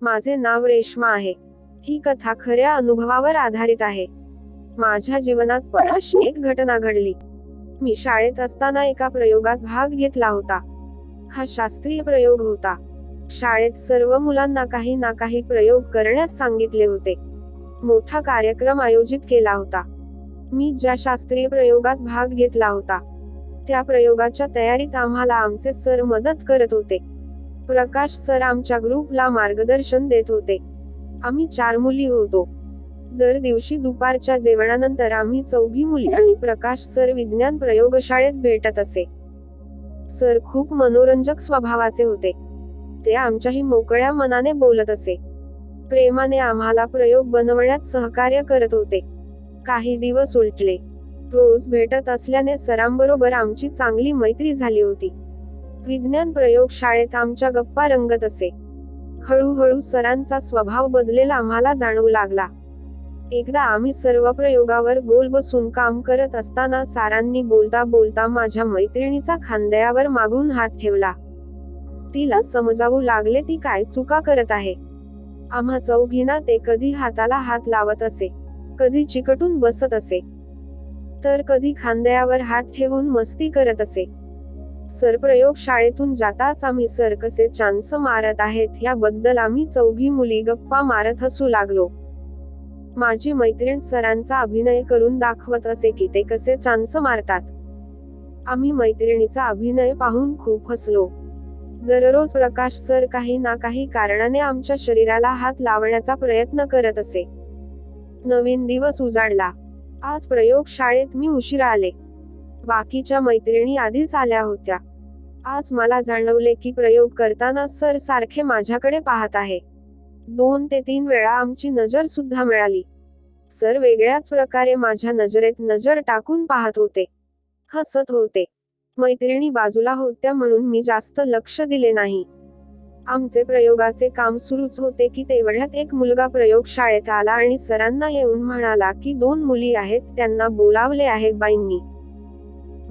माझे नाव रेश्मा आहे. ही कथा खऱ्या अनुभवावर आधारित आहे. माझ्या जीवनात अशी एक घटना घडली. मी शाळेत असताना एका प्रयोगात भाग घेतला होता. हा शास्त्रीय प्रयोग होता. शाळेत सर्व मुलांना काही ना काही प्रयोग करण्यास सांगितले होते. मोठा कार्यक्रम आयोजित केला होता. मी ज्या शास्त्रीय प्रयोगात भाग घेतला होता, त्या प्रयोगाच्या तयारीत आम्हाला आमचे सर मदत करत होते. प्रकाश सर आमच्या ग्रुपला मार्गदर्शन देत होते. आम्ही 4 मुली होतो. दर दिवशी दुपारच्या जेवणानंतर आम्ही 4 मुली आणि प्रकाश सर विज्ञान प्रयोगशाळेत भेटत असे. सर खूप मनोरंजक स्वभावाचे होते. ते आमच्याही मोकळ्या मनाने बोलत असे. प्रेमाने आम्हाला प्रयोग बनवण्यात सहकार्य करत होते. काही दिवस उलटले. रोज भेटत असल्याने सरांबरोबर आमची चांगली मैत्री झाली होती. विज्ञान प्रयोगशाळेत आमच्या गप्पा रंगत असे. हळूहळू सरांचा स्वभाव बदलेला आम्हाला जाणवू लागला. एकदा आम्ही सर्व प्रयोगावर गोल बसून काम करत असताना सरांनी बोलता बोलता माझ्या मैत्रिणीचा खांद्यावर मागून हात ठेवला. तिला समजावू लागले ती काय चुका करत आहे. आम्हा चौघींना ते कधी हाताला हात लावत असे, कधी चिकटून बसत असे, तर कधी खांद्यावर हात ठेवून मस्ती करत असे. सर प्रयोगशाळेतून जाताच आम्ही सर कसे चान्स मारत आहेत याबद्दल आम्ही 4 मुली गप्पा मारत हसू लागलो. माझी मैत्रीण सरांचा अभिनय करून दाखवत असे की ते कसे चान्स मारतात. आम्ही मैत्रिणीचा अभिनय पाहून खूप हसलो. दररोज प्रकाश सर काही ना काही कारणाने आमच्या शरीराला हात लावण्याचा प्रयत्न करत असे. नवीन दिवस उजाडला. आज प्रयोगशाळेत मी उशिरा आले. बाकीच्या मैत्रिणी आधीच आल्या होत्या. आज मला जाणवले की प्रयोग करताना सर सारखे माझ्याकडे पाहत आहे. 2 ते 3 वेळा आमची नजर सुद्धा मिळाली. सर वेगळ्याच प्रकारे माझ्या नजरेत नजर टाकून पाहत होते, हसत होते. मैत्रिणी बाजूला होत्या म्हणून मी जास्त लक्ष दिले नाही. आमचे प्रयोगाचे काम सुरूच होते की तेवढ्यात एक मुलगा प्रयोगशाळेत आला आणि सरांना येऊन म्हणाला की 2 मुली आहेत, त्यांना बोलावले आहे बाईंनी.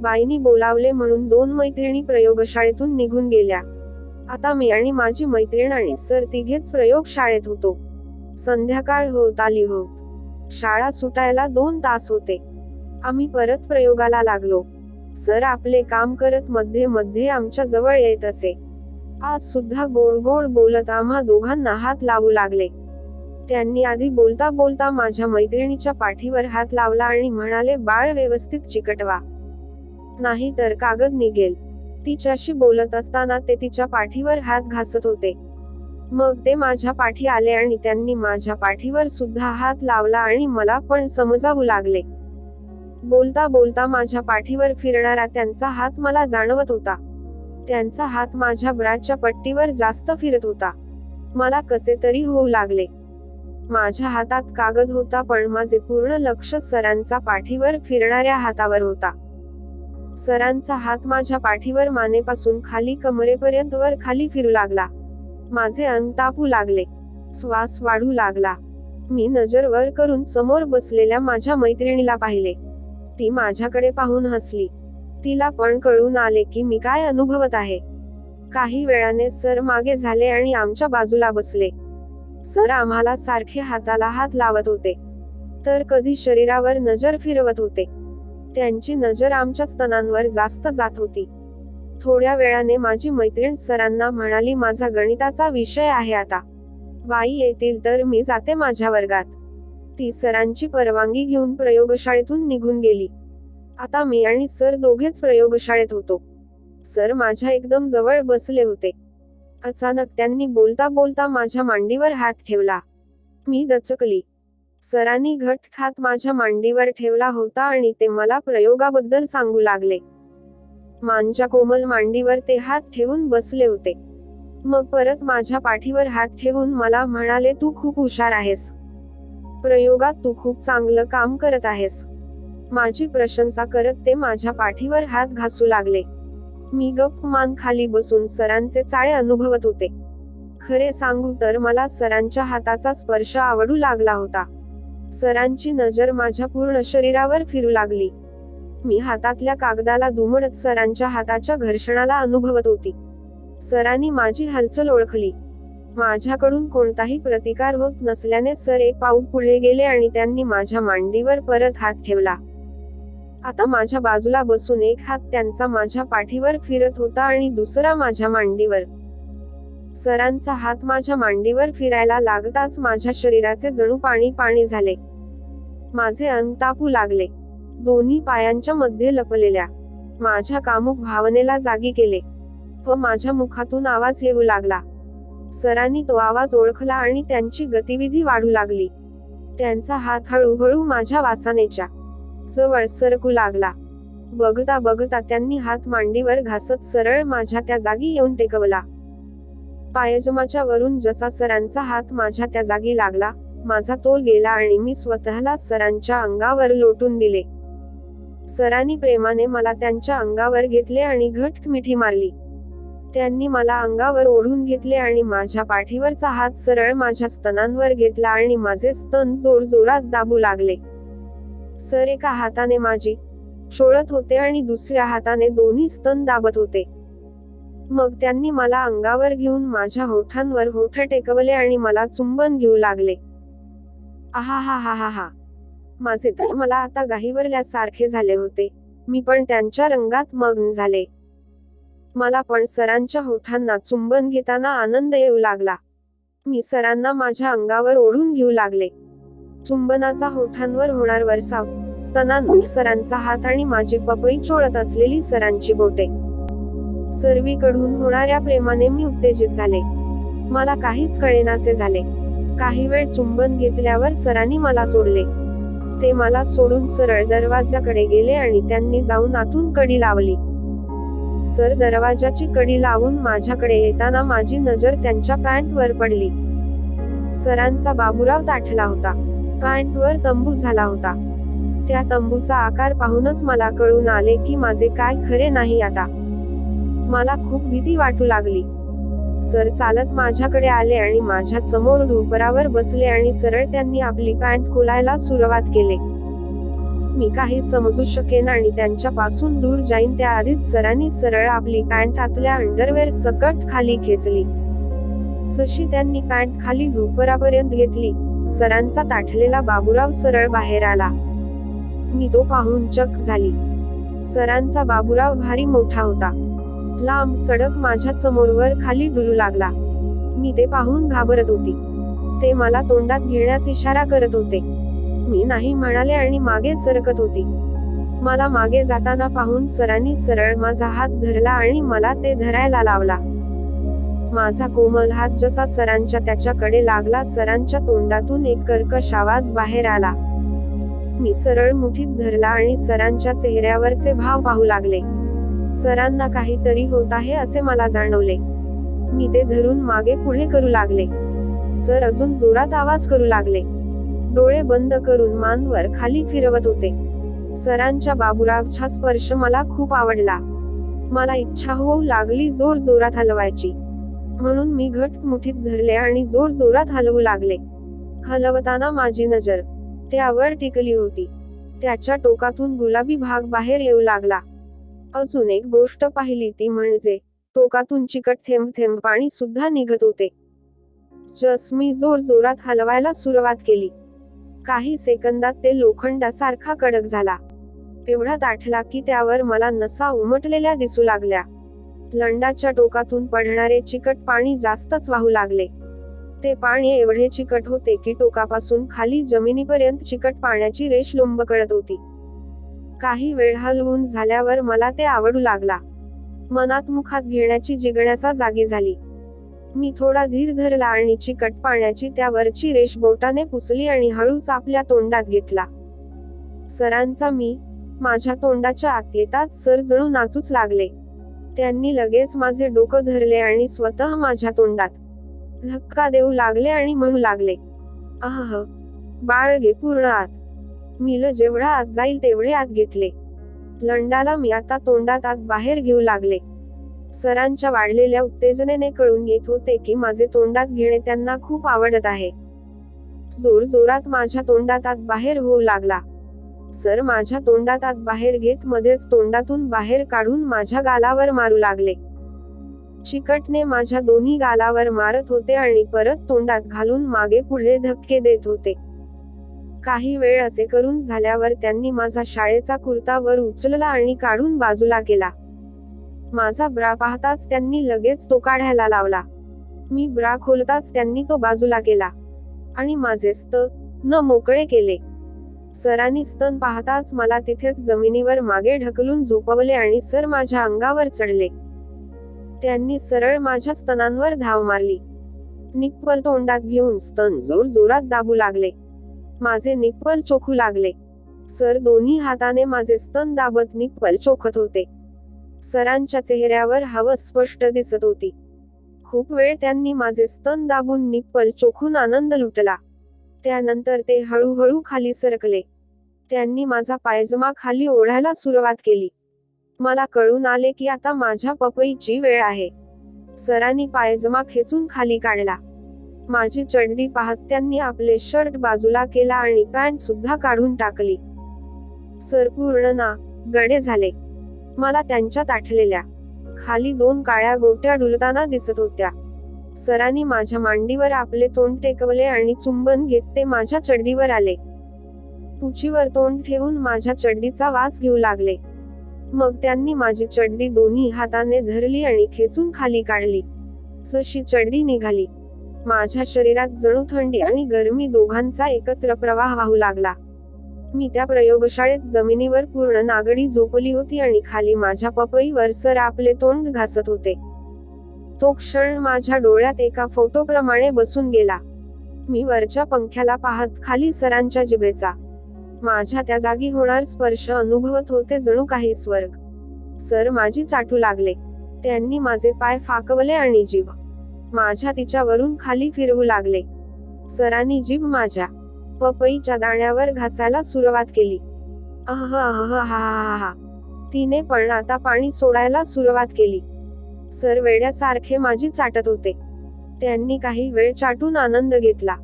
बाईंनी बोलावले म्हणून 2 मैत्रिणी प्रयोगशाळेतून निघून गेल्या. आता मी आणि माझी मैत्रीण आणि सर तिघेच प्रयोगशाळेत होतो. संध्याकाळ होत आली होत. शाळा सुटायला 2 तास होते. आम्ही परत प्रयोगाला लागलो. सर आपले काम करत मध्ये मध्ये आमच्या जवळ येत असे. आज सुद्धा गोड गोड बोलत आम्हा दोघांना हात लावू लागले. त्यांनी आधी बोलता बोलता माझ्या मैत्रिणीच्या पाठीवर हात लावला आणि म्हणाले, बाळ व्यवस्थित चिकटवा, नाही तर कागद निघेल. तिच्याशी बोलत असताना ते तिच्या पाठीवर हात घासत होते. मग ते माझ्या पाठी आले आणि त्यांनी माझ्या पाठीवर सुद्धा हात लावला आणि मला पण समजावू लागले. बोलता बोलता माझ्या पाठीवर फिरणारा त्यांचा हात मला जाणवत होता. त्यांचा हात माझ्या ब्राच्या पट्टीवर जास्त फिरत होता. मला कसे तरी होऊ लागले. माझ्या हातात कागद होता पण माझे पूर्ण लक्ष सरांचा पाठीवर फिरणाऱ्या हातावर होता. सरांचा हात माझ्या पाठीवर मानेपासून खाली कमरेपर्यंत वर खाली फिरू लागला. माझे अंग तापू लागले. श्वास वाढू लागला. मी नजर वर करून समोर बसलेल्या माझ्या मैत्रिणीला पाहिले. ती माझ्याकडे पाहून हसली. तिला पण कळून आले की मी काय अनुभवत आहे. काही वेळाने सर मागे झाले आणि आमच्या बाजूला बसले. सर आम्हाला सारखे हाताला हात लावत होते, तर कधी शरीरावर नजर फिरवत होते. त्यांची नजर आमच्या स्तनांवर जास्त जात होती. थोड्या वेळाने माझी मैत्रीण सरांना म्हणाली, माझा गणिताचा विषय आहे आता. बाई येतील तर मी जाते माझ्या वर्गात. ती सरांची परवानगी घेऊन प्रयोगशाळेतून निघून गेली. आता मी आणि सर दोघेच प्रयोगशाळेत होतो. सर माझ्या एकदम जवळ बसले होते. अचानक त्यांनी बोलता बोलता माझ्या मांडीवर हात ठेवला. मी दचकली. सरांनी घट्ट हात माझ्या मांडीवर ठेवला होता आणि ते मला प्रयोगाबद्दल सांगू लागले. माझ्या कोमल मांडीवर ते हात ठेवून बसले होते. मग परत माझ्या पाठीवर हात ठेवून मला म्हणाले, तू खूप हुशार आहेस. प्रयोगात तू खूप चांगलं काम करत आहेस. माझी प्रशंसा करत ते माझ्या पाठीवर हात घासू लागले. मी गप्प मान खाली बसून सरांचे चाळे अनुभवत होते. खरे सांगू तर मला सरांच्या हाताचा स्पर्श आवडू लागला होता. सरांची नजर माझ्या पूर्ण शरीरावर फिरू लागली. मी हातातल्या कागदाला दुमडत सरांच्या हाताच्या घर्षणाला अनुभवत होती. सरांनी माझी हालचाल ओळखली. माझ्याकडून कोणताही प्रतिकार होत नसल्याने सर एक पाऊल पुढे गेले आणि त्यांनी माझ्या मांडीवर परत हात ठेवला. आता माझ्या बाजूला बसून एक हात त्यांचा माझ्या पाठीवर फिरत होता आणि दुसरा माझ्या मांडीवर. सरांचा हात माझ्या मांडीवर फिरायला लागताच माझ्या शरीराचे जणू पाणी पाणी झाले. माझे अंग तापू लागले. दोन्ही पायांच्या मध्ये लपलेल्या माझ्या कामुक भावनेला जागी केले व माझ्या मुखातून आवाज येऊ लागला. सरांनी तो आवाज ओळखला आणि त्यांची गतिविधी वाढू लागली. त्यांचा हात हळूहळू माझ्या वासनेच्या जवळ सरकू लागला. बघता बघता त्यांनी हात मांडीवर घासत सरळ माझ्या त्या जागी येऊन टेकवला. पायजमाच्या वरून जसा सरांचा हात माझ्या त्या जागी लागला, माझा तोल गेला आणि मी स्वतःला सरांच्या अंगावर लोटून दिले. सरांनी प्रेमाने मला त्यांच्या अंगावर घेतले आणि घट्ट मिठी मारली. त्यांनी मला अंगावर ओढून घेतले आणि माझ्या पाठीवरचा हात सरळ माझ्या स्तनांवर घेतला आणि माझे स्तन जोरजोरात दाबू लागले. सर एका हाताने माझी चोळत होते आणि दुसऱ्या हाताने दोन्ही स्तन दाबत होते. मग त्यांनी मला अंगावर घेऊन माझ्या होठांवर होठ टेकवले आणि मला चुंबन घेऊ लागले. आहा हा हा हा हा. माझे तर मला आता गाहीवरल्यासारखे झाले होते. मी पण त्यांच्या रंगात मग्न झाले. मला पण सरांच्या होठांना चुंबन घेताना आनंद येऊ लागला. मी सरांना माझ्या अंगावर ओढून घेऊ लागले. चुंबनाचा होठांवर होणार वरसाव, स्तनांवर सरांचा हात आणि माझी पपई चोळत असलेली सरांची बोटे. सर्वीकडून होणाऱ्या प्रेमाने मी उत्तेजित झाले. मला काहीच कळेनासे झाले. काही वेळ चुंबन घेतल्यावर सरांनी मला सोडले. ते मला सोडून सरळ दरवाजाकडे गेले आणि त्यांनी जाऊन आतून कडी लावली. सर दरवाजाची कडी लावून माझ्याकडे येताना माझी नजर त्यांच्या पॅन्टवर पडली. सरांचा बाबूराव ताठला होता. पॅन्टवर तंबू झाला होता. त्या तंबूचा आकार पाहूनच मला कळून आले की माझे काय खरे नाही आता. मला खूप भीती वाटू लागली. सर चालत माझ्याकडे आले आणि माझ्या समोर ढोपरावर बसले आणि सरळ त्यांनी आपली पॅन्ट खोलायला सुरुवात केली. मी काही समजू शकेन आणि त्यांच्यापासून दूर जाईन त्याआधीच सरांनी सरळ आपली पॅन्ट आतल्या अंडरवेअर सकट खाली खेचली. जशी त्यांनी पॅन्ट खाली ढोपरापर्यंत घेतली, सरांचा ताठलेला बाबूराव सरळ बाहेर आला. मी तो पाहून चक्क झाली. सरांचा बाबूराव भारी मोठा होता. लांब सडक माझ्या समोर वर खाली डुलू लागला. मी ते पाहून घाबरत होती. ते मला तोंडात घेण्यास इशारा करत होते. मी नाही म्हणाले आणि मागे सरकत होती. मला मागे जाताना पाहून सरांनी सरळ माझा हात धरला आणि मला ते धरायला लावला. माझा कोमल हात जसा सरांच्या त्याच्याकडे लागला, सरांच्या तोंडातून एक कर्कश आवाज बाहेर आला. मी सरळ मुठीत धरला आणि सरांच्या चेहऱ्यावरचे भाव पाहू लागले. सरांना काहीतरी होत आहे असे मला जाणवले. मी ते धरून मागे पुढे करू लागले. सर अजून जोरात आवाज करू लागले. डोळे बंद करून मान वर खाली फिरवत होते. सरांच्या बाबूरावचा स्पर्श मला खूप आवडला. मला इच्छा होऊ लागली जोर जोरात हलवायची. म्हणून मी घट्ट मुठीत धरले आणि जोर जोरात हलवू लागले. हलवताना माझी नजर त्यावर टिकली होती. त्याच्या टोकातून गुलाबी भाग बाहेर येऊ लागला. अजून एक गोष्ट पाहिली ती म्हणजे टोकातून चिकट थेंब थेंब पाणी सुद्धा निघत होते. मी जोर जोरात हलवायला सुरुवात केली. काही सेकंदात ते लोखंडासारखा कडक झाला. एवढा ताठला की त्यावर मला नसा उमटलेल्या दिसू लागल्या. लंडाच्या टोकातून पडणारे चिकट पाणी जास्तच वाहू लागले. ते पाणी एवढे चिकट होते की टोकापासून खाली जमिनीपर्यंत चिकट पाण्याची रेष लोंबकळत होती. काही वेळ हलवून झाल्यावर मला ते आवडू लागला. मनात मुखात घेण्याची जिज्ञासा जागी झाली. मी थोडा धीर धरला आणि चिकट पाण्याची त्यावरची रेष बोटाने पुसली आणि हळूच आपल्या तोंडात घेतला. सरांचा मी माझ्या तोंडाच्या आत येताच सर जणू नाचूच लागले. त्यांनी लगेच माझे डोकं धरले आणि स्वतः माझ्या तोंडात धक्का देऊ लागले आणि म्हणू लागले, अहह, बाळ घे पूर्ण आत. मीला जेवढा आत जाईल तेवढे आत घेतले. लंडाला मी आता तोंडात आत बाहेर घेऊ लागले. सरांच्या वाढलेल्या उत्तेजनेने कळून येत होते की माझे तोंडात घेणे त्यांना खूप आवडत आहे. जोर जोरात माझ्या तोंडात आत बाहेर होऊ लागला. सर माझ्या तोंडात आत बाहेर घेत मध्येच तोंडातून बाहेर काढून माझ्या गालावर मारू लागले. चिकटने माझ्या दोन्ही गालावर मारत होते आणि परत तोंडात घालून मागे पुढे धक्के देत होते. काही वेळ असे करून झाल्यावर त्यांनी माझा शाळेचा कुर्ता वर उचलला आणि काढून बाजूला केला. माझा ब्रा पाहताच त्यांनी लगेच तो काढायला लावला. मी ब्रा खोलताच त्यांनी तो बाजूला केला आणि माझे स्तन मोकळे केले. सरांनी स्तन पाहताच मला तिथेच जमिनीवर मागे ढकलून झोपवले आणि सर माझ्या अंगावर चढले. त्यांनी सरळ माझ्या स्तनांवर धाव मारली. निप्पल तोंडात घेऊन स्तन जोर जोरात दाबू लागले. माझे निप्पल चोखू लागले. सर दोन्ही हाताने माझे स्तन दाबत निप्पल चोखत होते. सरांच्या चेहऱ्यावर हवस स्पष्ट दिसत होती. खूप वेळ त्यांनी माझे स्तन दाबून निप्पल चोखून आनंद लुटला. त्यानंतर ते हळूहळू खाली सरकले. त्यांनी माझा पायजमा खाली ओढायला सुरुवात केली. मला कळून आले की आता माझ्या पपईची वेळ आहे. सरांनी पायजमा खेचून खाली काढला. माझी चड्डी पाहत त्यांनी आपले शर्ट बाजूला केला आणि पॅन्ट सुद्धा काढून टाकली. सर पूर्ण ना गडे झाले. मला त्यांच्यात आठलेल्या खाली 2 काळ्या गोट्या डुलताना दिसत होत्या. सरांनी माझ्या मांडीवर आपले तोंड टेकवले आणि चुंबन घेत ते माझ्या चड्डीवर आले. पुचीवर तोंड ठेवून माझ्या चड्डीचा वास घेऊ लागले. मग त्यांनी माझी चड्डी दोन्ही हाताने धरली आणि खेचून खाली काढली. जशी चड्डी निघाली, माझ्या शरीरात जणू थंडी आणि गरमी दोघांचा एकत्र प्रवाह वाहू लागला. मी त्या प्रयोगशाळेत जमिनीवर पूर्ण नागडी झोपली होती आणि खाली माझ्या पपईवर सर आपले तोंड घासत होते. तो क्षण माझ्या डोळ्यात एका फोटोप्रमाणे बसून गेला. मी वरच्या पंख्याला पाहत खाली सरांच्या जिभेचा माझ्या त्या जागी होणार स्पर्श अनुभवत होते, जणू काही स्वर्ग. सर माझी चाटू लागले. त्यांनी माझे पाय फाकवले आणि जीभ माझ्या तिच्यावरून खाली फिरवू लागले. सरांनी जीभ माझ्या पपईच्या दाण्यावर घासायला सुरुवात केली. हा. तिने पण आता पाणी सोडायला सुरुवात केली. सर वेड्यासारखे माझी चाटत होते. त्यांनी काही वेळ चाटून आनंद घेतला.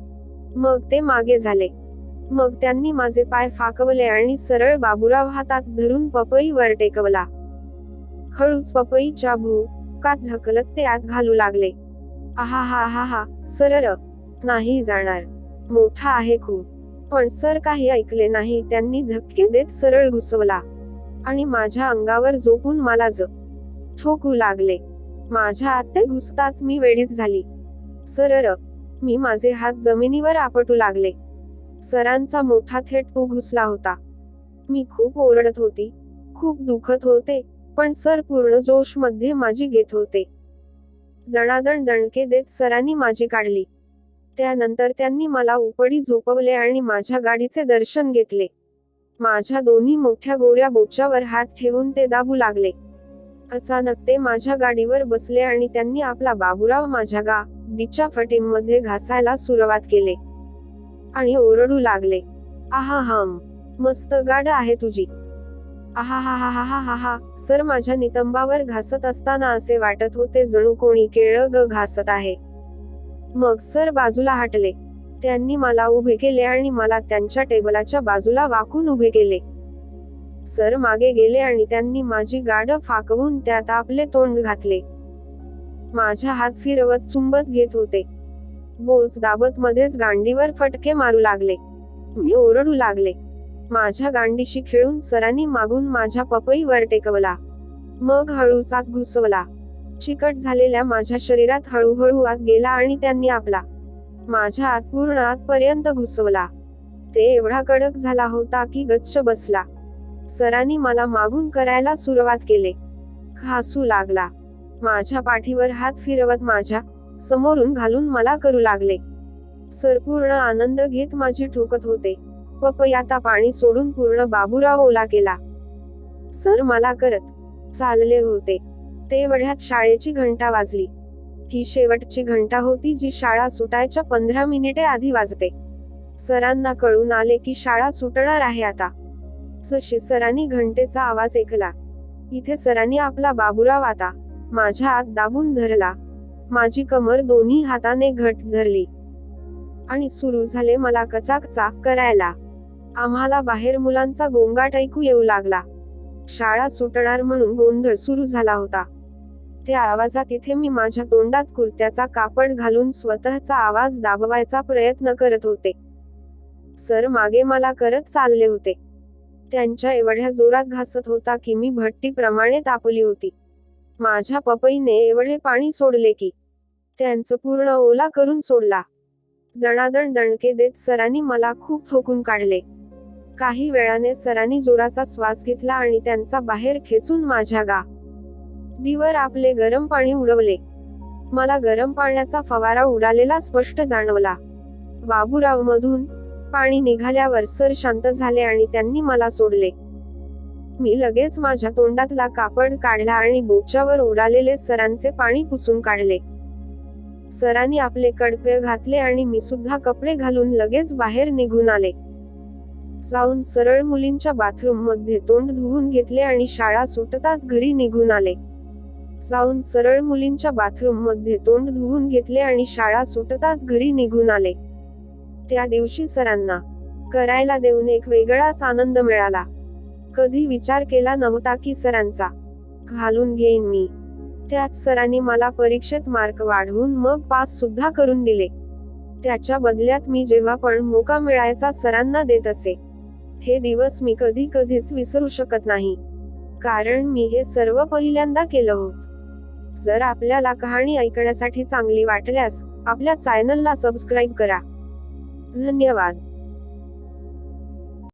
मग ते मागे झाले. मग त्यांनी माझे पाय फाकवले आणि सरळ बाबूराव हातात धरून पपई वर टेकवला. हळूच पपईच्या भुकात ढकलत ते आत घालू लागले. आहा सरळ नाही जाणार, मोठा आहे खूप. पण सर काही ऐकले नाही. त्यांनी धक्के देत सरळ घुसवला आणि माझ्या अंगावर झोपून मला ठोकू लागले. माझ्या आत ते घुसतात मी वेडीच झाली. सरळ मी माझे हात जमिनीवर आपटू लागले. सरांचा मोठा थेट पू घुसला होता. मी खूप ओरडत होती, खूप दुखत होते, पण सर पूर्ण जोश मध्ये माझी घेत होते. दणादण दणके देत सरांनी माझी काढली. त्यानंतर त्यांनी मला उपडी झोपवले आणि माझ्या गाडीचे दर्शन घेतले. माझ्या दोन्ही मोठ्या गोऱ्या बोच्यावर हात ठेवून ते दाबू लागले. अचानक ते माझ्या गाडीवर बसले आणि त्यांनी आपला बाबूराव माझ्या गाडीच्या फटींमध्ये घासायला सुरुवात केले आणि ओरडू लागले. आहा मस्त गाड आहे तुझी. आहा. सर माझ्या नितंबावर घासत असताना असे वाटत होते जणू कोणी केळं घासत आहे. मग सर बाजूला हटले. त्यांनी मला उभे केले आणि मला त्यांच्या टेबलाच्या बाजूला वाकून उभे केले. सर मागे गेले आणि त्यांनी माझी गाड फाकवून त्यात आपले तोंड घातले. माझ्या हात फिरवत चुंबत घेत होते. बोच दाबत मध्येच गांडीवर फटके मारू लागले. मी ओरडू लागले. माझ्या गांडीशी खेळून सरांनी मागून माझ्या पपईवर टेकवला. मग हळूच आत घुसवला. चिकट झालेल्या माझ्या शरीरात हळूहळू आत गेला आणि त्यांनी आपला माझ्या आत पूर्ण आतपर्यंत घुसवला. ते एवढा कडक झाला होता की गच्च बसला. सरांनी मला मागून करायला सुरुवात केले. घासू लागला. माझ्या पाठीवर हात फिरवत माझ्या समोरून घालून मला करू लागले. सर पूर्ण आनंद घेत माझी ठोकत होते. पपई आता पाणी सोडून पूर्ण बाबूराव ओला केला. सर मला करत चालले होते. तेवढ्यात शाळेची घंटा वाजली. ही शेवटची घंटा होती जी शाळा सुटायच्या 15 मिनिटे आधी वाजते. सरांना कळून आले की शाळा सुटणार आहे आता. जशी सरांनी घंटेचा आवाज ऐकला, इथे सरांनी आपला बाबूराव आता माझ्या आत दाबून धरला. माझी कमर दोन्ही हाताने घट धरली आणि सुरू झाले मला कचाकचा करायला. आम्हाला बाहेर मुलांचा गोंगाट ऐकू येऊ लागला. शाळा सुटणार म्हणून गोंधळ सुरू झाला होता. त्या आवाजात इथे मी माझ्या तोंडात कुर्त्याचा कापड घालून स्वतःचा आवाज दाबवायचा प्रयत्न करत होते. सर मागे मला करत चालले होते. त्यांच्या एवढ्या जोरात घासत होता की मी भट्टीप्रमाणे तापली होती. माझ्या पपईने एवढे पाणी सोडले की त्यांचं पूर्ण ओला करून सोडला. दणादण दणके देत सरांनी मला खूप ठोकून काढले. काही वेळाने सरांनी जोराचा श्वास घेतला आणि त्यांचा बाहेर खेचून माझ्या गाडीवर आपले गरम पाणी उडवले. मला गरम पाण्याचा फवारा उडालेला स्पष्ट जाणवला. बाबूराव मधून पाणी निघाल्यावर सर शांत झाले आणि त्यांनी मला सोडले. मी लगेच माझ्या तोंडातला कापड काढला आणि बोच्यावर उडालेले सरांचे पाणी पुसून काढले. सरांनी आपले कडपे घातले आणि मी सुद्धा कपडे घालून लगेच बाहेर निघून आले. जाऊन सरळ मुलींच्या बाथरूम मध्ये तोंड धुवून घेतले आणि शाळा सुटताच घरी निघून आले. जाऊन सरळ मुलींच्या बाथरूम मध्ये तोंड धुवून घेतले आणि शाळा सुटताच घरी निघून आले. त्या दिवशी सरांना करायला देऊन एक वेगळाच आनंद मिळाला. कधी विचार केला नव्हता की सरांचा घालून घेईन मी. त्यात सरांनी मला परीक्षेत मार्क वाढवून मग पास सुद्धा करून दिले. त्याच्या बदल्यात मी जेव्हा पण मोका मिळायचा सरांना देत असे. हे दिवस मी कधीच विसरू शकत नाही, कारण मी हे सर्व पहिल्यांदा केलं होतं. जर आपल्याला कहाणी ऐकण्यासाठी चांगली वाटल्यास आपल्या चॅनलला सबस्क्राईब करा. धन्यवाद.